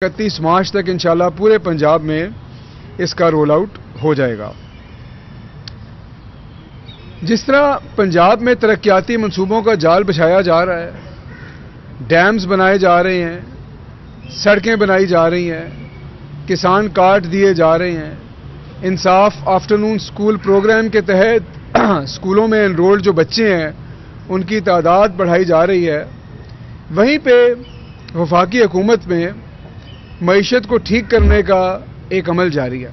31 مارچ تک انشاءاللہ پورے پنجاب میں اس کا رول آؤٹ ہو جائے گا۔ جس طرح پنجاب میں ترقیاتی منصوبوں کا جال بچھایا جا رہا ہے، ڈیمز بنائے جا رہے ہیں، سڑکیں بنائی جا رہی ہیں، کسان کارڈ دیے جا رہے ہیں، انصاف آفٹرنون اسکول پروگرام کے تحت اسکولوں میں انرولڈ جو بچے ہیں ان کی تعداد بڑھائی جا رہی ہے، وہیں پہ وفاقی حکومت میں معیشت کو ٹھیک کرنے کا ایک عمل جاری ہے۔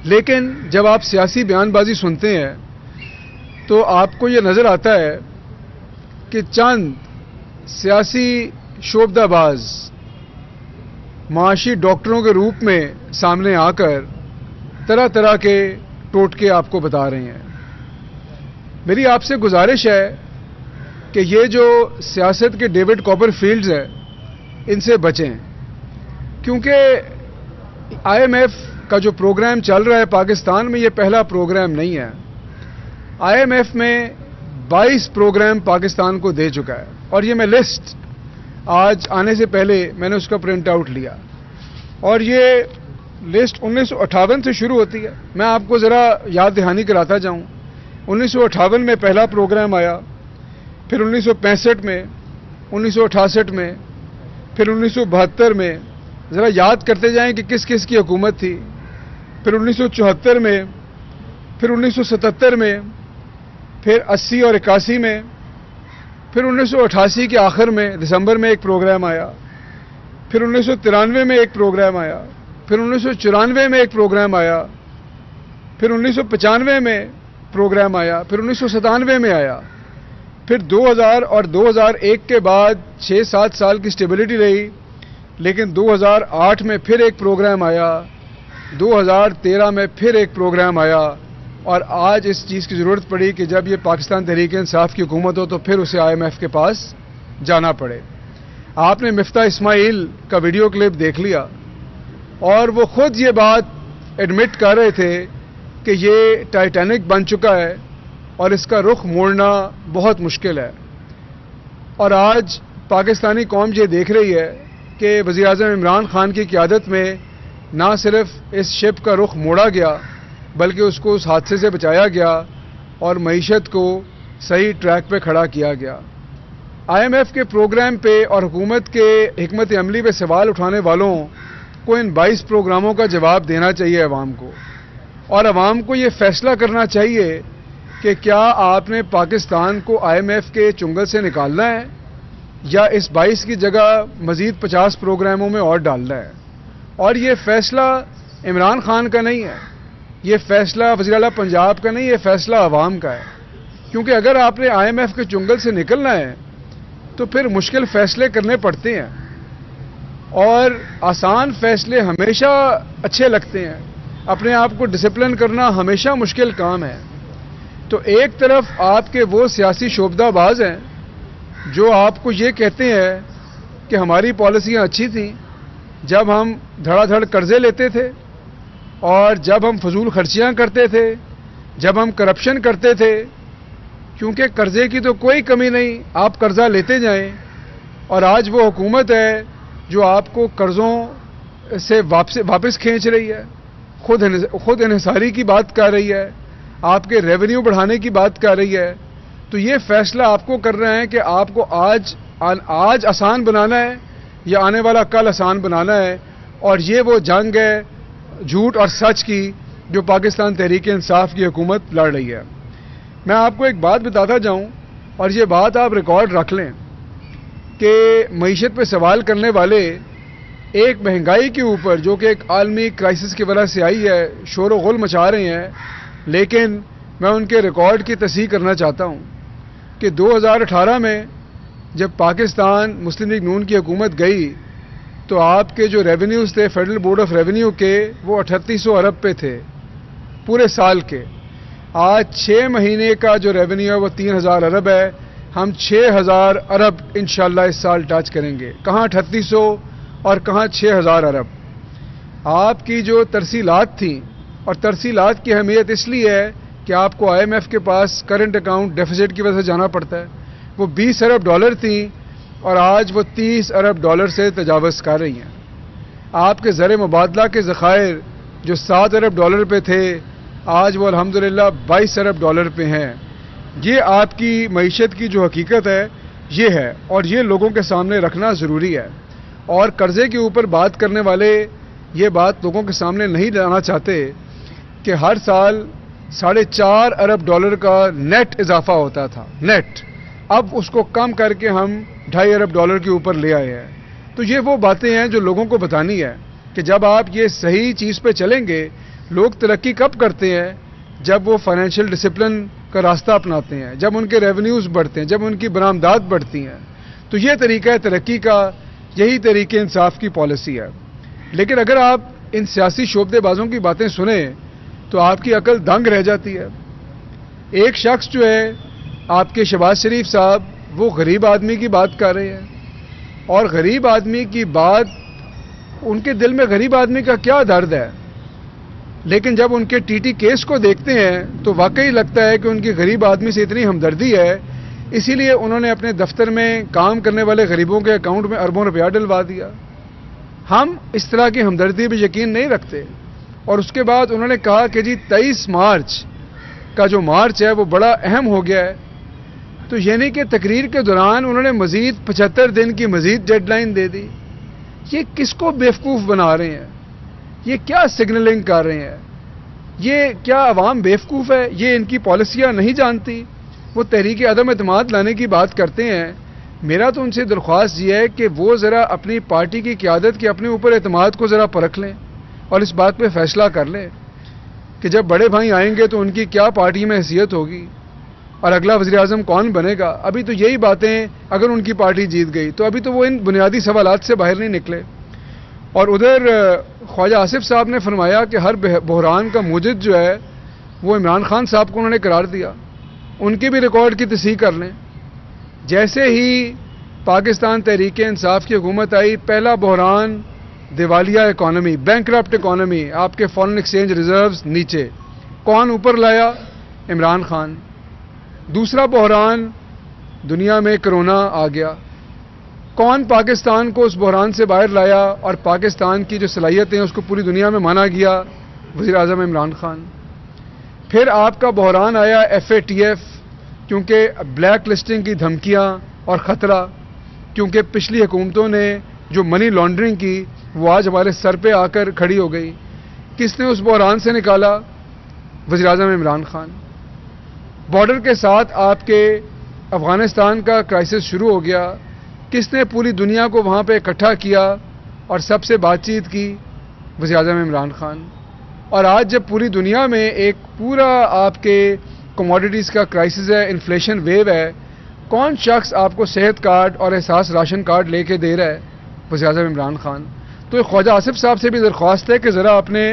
لیکن جب آپ سیاسی بیان بازی سنتے ہیں تو آپ کو یہ نظر آتا ہے کہ چند سیاسی شعبدہ باز معاشی ڈاکٹروں کے روپ میں سامنے آ کر طرح طرح کے ٹوٹکے آپ کو بتا رہے ہیں۔ میری آپ سے گزارش ہے کہ یہ جو سیاست کے ڈیوڈ کاپر فیلڈز ہیں ان سے بچیں، کیونکہ آئی ایم ایف کا جو پروگرام چل رہا ہے پاکستان میں یہ پہلا پروگرام نہیں ہے۔ آئی ایم ایف میں 22 پروگرام پاکستان کو دے چکا ہے، اور یہ میں لسٹ آج آنے سے پہلے میں نے اس کا پرنٹ آؤٹ لیا، اور یہ لسٹ 1958 سے شروع ہوتی ہے۔ میں آپ کو ذرا یاد دہانی کراتا جاؤں۔ 1958 میں پہلا پروگرام آیا، پھر 1965 میں، 1968 میں، پھر 1972 میں، ذرا یاد کرتے جائیں کہ کس کس کی حکومت تھی، پھر 1974 میں، پھر 1977 میں، پھر 80 اور 81 میں، پھر 1988 کے آخر میں دسمبر میں ایک پروگرام آیا، پھر 1993 میں ایک پروگرام آیا، پھر 1994 میں ایک پروگرام آیا، پھر 1995 میں پروگرام آیا، پھر 1997 میں آیا، پھر 2000 اور 2001 کے بعد 6-7 سال کی سٹیبلٹی رہی، لیکن 2008 میں پھر ایک پروگرام آیا، 2013 میں پھر ایک پروگرام آیا، اور آج اس چیز کی ضرورت پڑی کہ جب یہ پاکستان تحریک انصاف کی حکومت ہو تو پھر اسے آئی ایم ایف کے پاس جانا پڑے۔ آپ نے مفتاح اسماعیل کا ویڈیو کلپ دیکھ لیا، اور وہ خود یہ بات ایڈمٹ کر رہے تھے کہ یہ ٹائٹینک بن چکا ہے اور اس کا رخ موڑنا بہت مشکل ہے۔ اور آج پاکستانی قوم یہ دیکھ رہی ہے کہ وزیراعظم عمران خان کی قیادت میں نہ صرف اس شپ کا رخ موڑا گیا بلکہ اس کو اس حادثے سے بچایا گیا اور معیشت کو صحیح ٹریک پہ کھڑا کیا گیا۔ آئی ایم ایف کے پروگرام پہ اور حکومت کے حکمت عملی پہ سوال اٹھانے والوں کو ان 22 پروگراموں کا جواب دینا چاہیے عوام کو، اور عوام کو یہ فیصلہ کرنا چاہیے کہ کیا آپ نے پاکستان کو آئی ایم ایف کے چنگل سے نکالنا ہے یا اس 22 کی جگہ مزید 50 پروگراموں میں اور ڈالنا ہے۔ اور یہ فیصلہ عمران خان کا نہیں ہے، یہ فیصلہ وزیر اعلیٰ پنجاب کا نہیں، یہ فیصلہ عوام کا ہے، کیونکہ اگر آپ نے آئی ایم ایف کے چنگل سے نکلنا ہے تو پھر مشکل فیصلے کرنے پڑتے ہیں، اور آسان فیصلے ہمیشہ اچھے لگتے ہیں، اپنے آپ کو ڈسپلن کرنا ہمیشہ مشکل کام ہے۔ تو ایک طرف آپ کے وہ سیاسی شعبدہ باز ہیں جو آپ کو یہ کہتے ہیں کہ ہماری پالیسیاں اچھی تھیں جب ہم دھڑا دھڑ قرضے لیتے تھے، اور جب ہم فضول خرچیاں کرتے تھے، جب ہم کرپشن کرتے تھے، کیونکہ قرضے کی تو کوئی کمی نہیں، آپ قرضہ لیتے جائیں، اور آج وہ حکومت ہے جو آپ کو قرضوں سے واپس کھینچ رہی ہے، خود انحصاری کی بات کر رہی ہے، آپ کے ریونیو بڑھانے کی بات کر رہی ہے۔ تو یہ فیصلہ آپ کو کرنا ہے کہ آپ کو آج آسان بنانا ہے یا آنے والا کل آسان بنانا ہے، اور یہ وہ جنگ ہے جھوٹ اور سچ کی جو پاکستان تحریک انصاف کی حکومت لڑ رہی ہے۔ میں آپ کو ایک بات بتاتا جاؤں، اور یہ بات آپ ریکارڈ رکھ لیں کہ معیشت پہ سوال کرنے والے ایک مہنگائی کے اوپر جو کہ ایک عالمی کرائسس کی وجہ سے آئی ہے شور و غل مچا رہے ہیں، لیکن میں ان کے ریکارڈ کی تصحیح کرنا چاہتا ہوں کہ 2018 میں جب پاکستان مسلم لیگ نون کی حکومت گئی تو آپ کے جو ریونیوز تھے فیڈرل بورڈ آف ریونیو کے وہ 3800 ارب پہ تھے پورے سال کے۔ آج 6 مہینے کا جو ریونیو ہے وہ 3000 ارب ہے، ہم 6000 ارب انشاءاللہ اس سال ٹچ کریں گے، کہاں 3800 اور کہاں 6000 ارب۔ آپ کی جو ترسیلات تھیں، اور ترسیلات کی اہمیت اس لیے ہے کہ آپ کو آئی ایم ایف کے پاس کرنٹ اکاؤنٹ ڈیفیسٹ کی وجہ سے جانا پڑتا ہے، وہ 20 ارب ڈالر تھیں اور آج وہ $30 ارب سے تجاوز کر رہی ہیں. آپ کے زر مبادلہ کے ذخائر جو $7 ارب پہ تھے آج وہ الحمدللہ $22 ارب پہ ہیں. یہ آپ کی معیشت کی جو حقیقت ہے یہ ہے اور یہ لوگوں کے سامنے رکھنا ضروری ہے. اور قرضے کے اوپر بات کرنے والے یہ بات لوگوں کے سامنے نہیں لانا چاہتے کہ ہر سال $4.5 ارب کا نیٹ اضافہ ہوتا تھا نیٹ. اب اس کو کم کر کے ہم $2.5 ارب کے اوپر لے آئے ہیں. تو یہ وہ باتیں ہیں جو لوگوں کو بتانی ہے کہ جب آپ یہ صحیح چیز پہ چلیں گے. لوگ ترقی کب کرتے ہیں؟ جب وہ فائنینشیل ڈسپلن کا راستہ اپناتے ہیں, جب ان کے ریونیوز بڑھتے ہیں, جب ان کی برآمدات بڑھتی ہیں. تو یہ طریقہ ہے ترقی کا, یہی طریقہ انصاف کی پالیسی ہے. لیکن اگر آپ ان سیاسی شعبدے بازوں کی باتیں سنیں تو آپ کی عقل دنگ رہ جاتی ہے. ایک شخص جو ہے آپ کے شہباز شریف صاحب وہ غریب آدمی کی بات کر رہے ہیں اور غریب آدمی کی بات, ان کے دل میں غریب آدمی کا کیا درد ہے. لیکن جب ان کے ٹی ٹی کیس کو دیکھتے ہیں تو واقعی لگتا ہے کہ ان کی غریب آدمی سے اتنی ہمدردی ہے, اسی لیے انہوں نے اپنے دفتر میں کام کرنے والے غریبوں کے اکاؤنٹ میں اربوں روپیہ ڈلوا دیا. ہم اس طرح کی ہمدردی پہ یقین نہیں رکھتے. اور اس کے بعد انہوں نے کہا کہ جی 23 مارچ کا جو مارچ ہے وہ بڑا اہم ہو گیا ہے. تو یعنی کہ تقریر کے دوران انہوں نے مزید 75 دن کی مزید ڈیڈ لائن دے دی. یہ کس کو بیوقوف بنا رہے ہیں؟ یہ کیا سگنلنگ کر رہے ہیں؟ یہ کیا عوام بیوقوف ہے؟ یہ ان کی پالیسیاں نہیں جانتی؟ وہ تحریک عدم اعتماد لانے کی بات کرتے ہیں. میرا تو ان سے درخواست یہ ہے کہ وہ ذرا اپنی پارٹی کی قیادت کے اپنے اوپر اعتماد کو ذرا پرکھ لیں اور اس بات پہ فیصلہ کر لیں کہ جب بڑے بھائی آئیں گے تو ان کی کیا پارٹی میں حیثیت ہوگی اور اگلا وزیر اعظم کون بنے گا. ابھی تو یہی باتیں, اگر ان کی پارٹی جیت گئی تو ابھی تو وہ ان بنیادی سوالات سے باہر نہیں نکلے. اور ادھر خواجہ آصف صاحب نے فرمایا کہ ہر بحران کا موجد جو ہے وہ عمران خان صاحب کو انہوں نے قرار دیا. ان کے بھی ریکارڈ کی تصحیح کر لیں. جیسے ہی پاکستان تحریک انصاف کی حکومت آئی, پہلا بحران دیوالیہ اکانومی, بینکرپٹ اکانومی, آپ کے فارن ایکسچینج ریزروز نیچے. کون اوپر لایا؟ عمران خان. دوسرا بحران دنیا میں کرونا آ گیا. کون پاکستان کو اس بحران سے باہر لایا اور پاکستان کی جو صلاحیتیں اس کو پوری دنیا میں مانا گیا؟ وزیر اعظم عمران خان. پھر آپ کا بحران آیا FATF, کیونکہ بلیک لسٹنگ کی دھمکیاں اور خطرہ, کیونکہ پچھلی حکومتوں نے جو منی لانڈرنگ کی وہ آج ہمارے سر پہ آ کر کھڑی ہو گئی. کس نے اس بحران سے نکالا؟ وزیر اعظم عمران خان. بارڈر کے ساتھ آپ کے افغانستان کا کرائسس شروع ہو گیا. کس نے پوری دنیا کو وہاں پہ اکٹھا کیا اور سب سے بات چیت کی؟ وزیر اعظم عمران خان. اور آج جب پوری دنیا میں ایک پورا آپ کے کموڈیٹیز کا کرائسس ہے, انفلیشن ویو ہے, کون شخص آپ کو صحت کارڈ اور احساس راشن کارڈ لے کے دے رہا ہے؟ وزیر اعظم عمران خان. تو خواجہ آصف صاحب سے بھی درخواست ہے کہ ذرا اپنے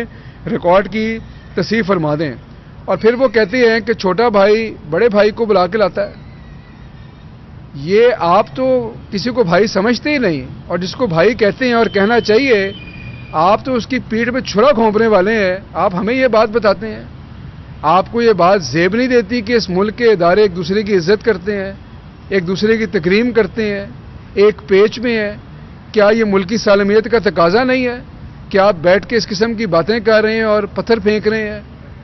ریکارڈ کی تصحیح فرما دیں. اور پھر وہ کہتے ہیں کہ چھوٹا بھائی بڑے بھائی کو بلا کے لاتا ہے. یہ آپ تو کسی کو بھائی سمجھتے ہی نہیں, اور جس کو بھائی کہتے ہیں اور کہنا چاہیے, آپ تو اس کی پیٹھ پہ چھڑا گھونپنے والے ہیں. آپ ہمیں یہ بات بتاتے ہیں. آپ کو یہ بات زیب نہیں دیتی کہ اس ملک کے ادارے ایک دوسرے کی عزت کرتے ہیں, ایک دوسرے کی تکریم کرتے ہیں, ایک پیچ میں ہیں. کیا یہ ملکی سالمیت کا تقاضا نہیں ہے کہ آپ بیٹھ کے اس قسم کی باتیں کر رہے ہیں اور پتھر پھینک رہے ہیں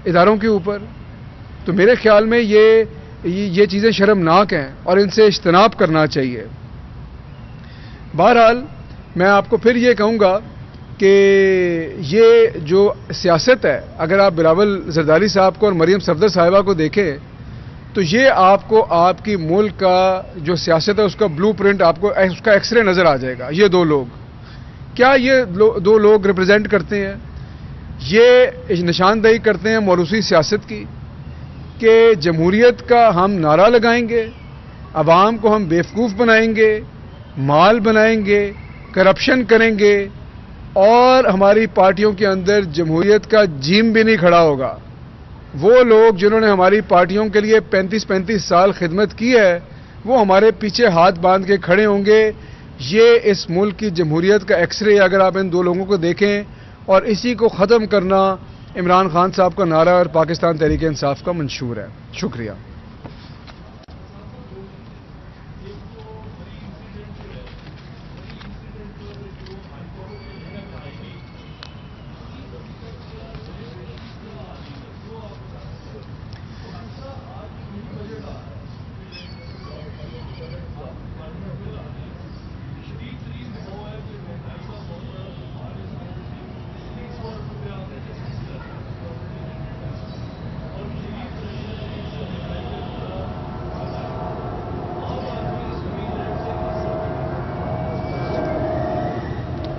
اداروں کے اوپر؟ تو میرے خیال میں یہ چیزیں شرمناک ہیں اور ان سے اجتناب کرنا چاہیے. بہرحال میں آپ کو پھر یہ کہوں گا کہ یہ جو سیاست ہے, اگر آپ بلاول زرداری صاحب کو اور مریم صفدر صاحبہ کو دیکھیں تو یہ آپ کو آپ کی ملک کا جو سیاست ہے اس کا بلو پرنٹ, آپ کو اس کا ایکس رے نظر آ جائے گا. یہ دو لوگ کیا یہ دو لوگ ریپرزینٹ کرتے ہیں؟ یہ نشاندہی کرتے ہیں موروثی سیاست کی کہ جمہوریت کا ہم نعرہ لگائیں گے, عوام کو ہم بیوقوف بنائیں گے, مال بنائیں گے, کرپشن کریں گے, اور ہماری پارٹیوں کے اندر جمہوریت کا جیم بھی نہیں کھڑا ہوگا. وہ لوگ جنہوں نے ہماری پارٹیوں کے لیے 35 سال خدمت کی ہے وہ ہمارے پیچھے ہاتھ باندھ کے کھڑے ہوں گے. یہ اس ملک کی جمہوریت کا ایکس رے اگر آپ ان دو لوگوں کو دیکھیں, اور اسی کو ختم کرنا عمران خان صاحب کا نعرہ اور پاکستان تحریک انصاف کا منشور ہے. شکریہ.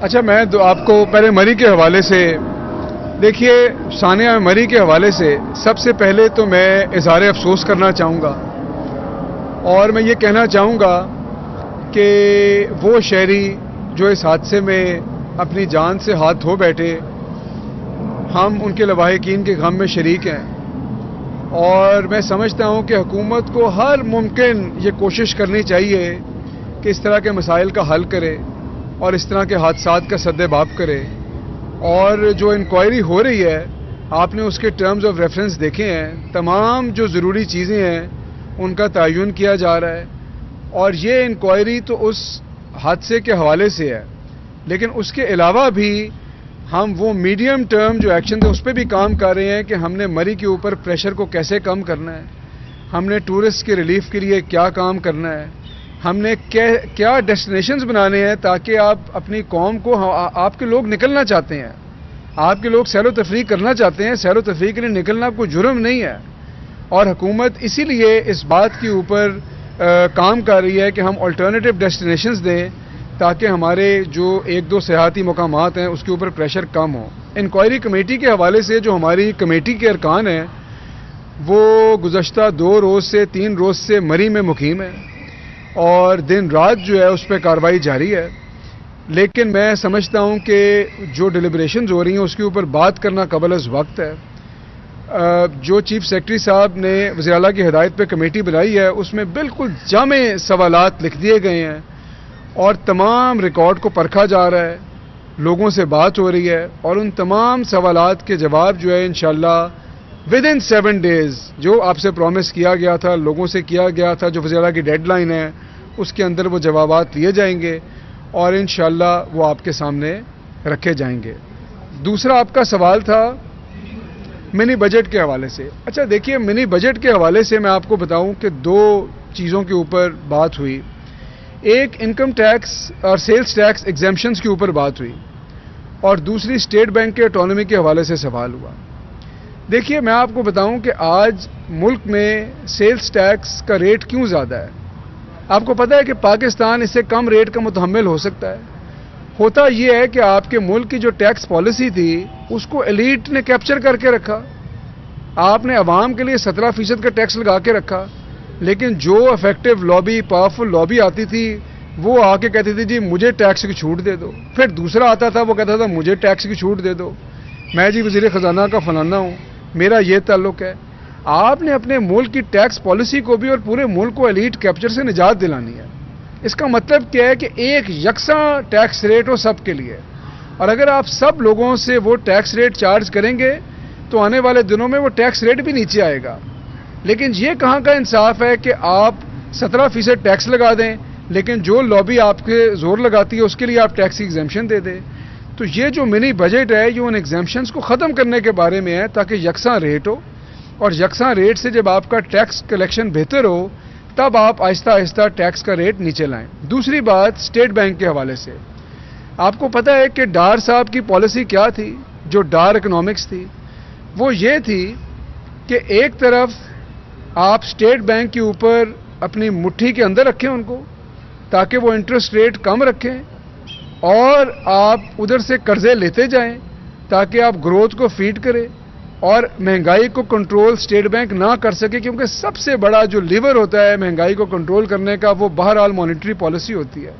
اچھا میں آپ کو پہلے مری کے حوالے سے دیکھیے، ثانیہ مری کے حوالے سے سب سے پہلے تو میں اظہار افسوس کرنا چاہوں گا، اور میں یہ کہنا چاہوں گا کہ وہ شہری جو اس حادثے میں اپنی جان سے ہاتھ دھو بیٹھے، ہم ان کے لواحقین کے غم میں شریک ہیں، اور میں سمجھتا ہوں کہ حکومت کو ہر ممکن یہ کوشش کرنی چاہیے کہ اس طرح کے مسائل کا حل کرے اور اس طرح کے حادثات کا سد باب کرے، اور جو انکوائری ہو رہی ہے آپ نے اس کے ٹرمز آف ریفرنس دیکھے ہیں، تمام جو ضروری چیزیں ہیں ان کا تعین کیا جا رہا ہے، اور یہ انکوائری تو اس حادثے کے حوالے سے ہے، لیکن اس کے علاوہ بھی ہم وہ میڈیم ٹرم جو ایکشن تھے اس پہ بھی کام کر رہے ہیں کہ ہم نے مری کے اوپر پریشر کو کیسے کم کرنا ہے، ہم نے ٹورسٹ کے ریلیف کے لیے کیا کام کرنا ہے، ہم نے کیا ڈیسٹینیشنز بنانے ہیں تاکہ آپ اپنی قوم کو، آپ کے لوگ نکلنا چاہتے ہیں، آپ کے لوگ سیر و تفریح کرنا چاہتے ہیں، سیر و تفریح کے لیے نکلنا کوئی جرم نہیں ہے، اور حکومت اسی لیے اس بات کے اوپر کام کر رہی ہے کہ ہم آلٹرنیٹیو ڈیسٹینیشنز دیں تاکہ ہمارے جو ایک دو سیاحتی مقامات ہیں اس کے اوپر پریشر کم ہو۔ انکوائری کمیٹی کے حوالے سے جو ہماری کمیٹی کے ارکان ہیں وہ گزشتہ 2 روز سے 3 روز سے مری میں مقیم ہیں، اور دن رات جو ہے اس پہ کارروائی جاری ہے، لیکن میں سمجھتا ہوں کہ جو ڈیلیبریشنز ہو رہی ہیں اس کے اوپر بات کرنا قبل از وقت ہے۔ جو چیف سیکرٹری صاحب نے وزیر اعلیٰ کی ہدایت پہ کمیٹی بنائی ہے اس میں بالکل جامع سوالات لکھ دیے گئے ہیں، اور تمام ریکارڈ کو پرکھا جا رہا ہے، لوگوں سے بات ہو رہی ہے، اور ان تمام سوالات کے جواب جو ہے انشاءاللہ ودن 7 days جو آپ سے پرومس کیا گیا تھا، لوگوں سے کیا گیا تھا، جو وزیر اعلیٰ کی ڈیڈ لائن ہے اس کے اندر وہ جوابات لیے جائیں گے، اور انشاءاللہ وہ آپ کے سامنے رکھے جائیں گے۔ دوسرا آپ کا سوال تھا منی بجٹ کے حوالے سے۔ اچھا دیکھیے، منی بجٹ کے حوالے سے میں آپ کو بتاؤں کہ 2 چیزوں کے اوپر بات ہوئی، ایک انکم ٹیکس اور سیلز ٹیکس ایگزیمپشنز کے اوپر بات ہوئی، اور دوسری اسٹیٹ بینک کے اٹانومی کے حوالے سے سوال ہوا۔ دیکھیے میں آپ کو بتاؤں کہ آج ملک میں سیلز ٹیکس کا ریٹ کیوں زیادہ ہے۔ آپ کو پتہ ہے کہ پاکستان اس سے کم ریٹ کا متحمل ہو سکتا ہے۔ ہوتا یہ ہے کہ آپ کے ملک کی جو ٹیکس پالیسی تھی اس کو ایلیٹ نے کیپچر کر کے رکھا، آپ نے عوام کے لیے 17% کا ٹیکس لگا کے رکھا، لیکن جو افیکٹو لابی، پاورفل لابی آتی تھی وہ آ کے کہتی تھی جی مجھے ٹیکس کی چھوٹ دے دو، پھر دوسرا آتا تھا وہ کہتا تھا مجھے ٹیکس کی چھوٹ دے دو، میں جی وزیر خزانہ کا فلانا ہوں، میرا یہ تعلق ہے۔ آپ نے اپنے ملک کی ٹیکس پالیسی کو بھی اور پورے ملک کو ایلیٹ کیپچر سے نجات دلانی ہے۔ اس کا مطلب کیا ہے کہ ایک یکساں ٹیکس ریٹ ہو سب کے لیے، اور اگر آپ سب لوگوں سے وہ ٹیکس ریٹ چارج کریں گے تو آنے والے دنوں میں وہ ٹیکس ریٹ بھی نیچے آئے گا۔ لیکن یہ کہاں کا انصاف ہے کہ آپ 17% ٹیکس لگا دیں لیکن جو لابی آپ کے زور لگاتی ہے اس کے لیے آپ ٹیکس ایگزیمپشن دے دیں۔ تو یہ جو منی بجٹ ہے یہ ان ایگزیمپشنز کو ختم کرنے کے بارے میں ہے تاکہ یکساں ریٹ ہو، اور یکساں ریٹ سے جب آپ کا ٹیکس کلیکشن بہتر ہو تب آپ آہستہ آہستہ ٹیکس کا ریٹ نیچے لائیں۔ دوسری بات اسٹیٹ بینک کے حوالے سے، آپ کو پتہ ہے کہ ڈار صاحب کی پالیسی کیا تھی؟ جو ڈار اکنامکس تھی وہ یہ تھی کہ ایک طرف آپ اسٹیٹ بینک کے اوپر اپنی مٹھی کے اندر رکھیں ان کو تاکہ وہ انٹرسٹ ریٹ کم رکھیں، اور آپ ادھر سے قرضے لیتے جائیں تاکہ آپ گروتھ کو فیڈ کریں، اور مہنگائی کو کنٹرول اسٹیٹ بینک نہ کر سکے، کیونکہ سب سے بڑا جو لیور ہوتا ہے مہنگائی کو کنٹرول کرنے کا وہ بہرحال مانیٹری پالیسی ہوتی ہے۔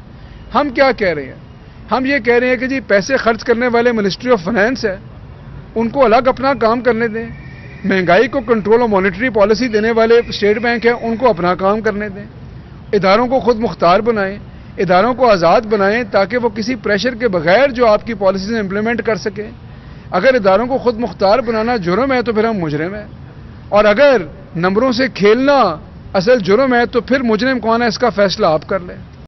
ہم کیا کہہ رہے ہیں؟ ہم یہ کہہ رہے ہیں کہ جی پیسے خرچ کرنے والے منسٹری آف فائنانس ہے، ان کو الگ اپنا کام کرنے دیں، مہنگائی کو کنٹرول اور مانیٹری پالیسی دینے والے اسٹیٹ بینک ہیں ان کو اپنا کام کرنے دیں، اداروں کو خود مختار بنائیں، اداروں کو آزاد بنائیں تاکہ وہ کسی پریشر کے بغیر جو آپ کی پالیسیز امپلیمنٹ کر سکیں۔ اگر اداروں کو خود مختار بنانا جرم ہے تو پھر ہم مجرم ہیں، اور اگر نمبروں سے کھیلنا اصل جرم ہے تو پھر مجرم کون ہے اس کا فیصلہ آپ کر لیں۔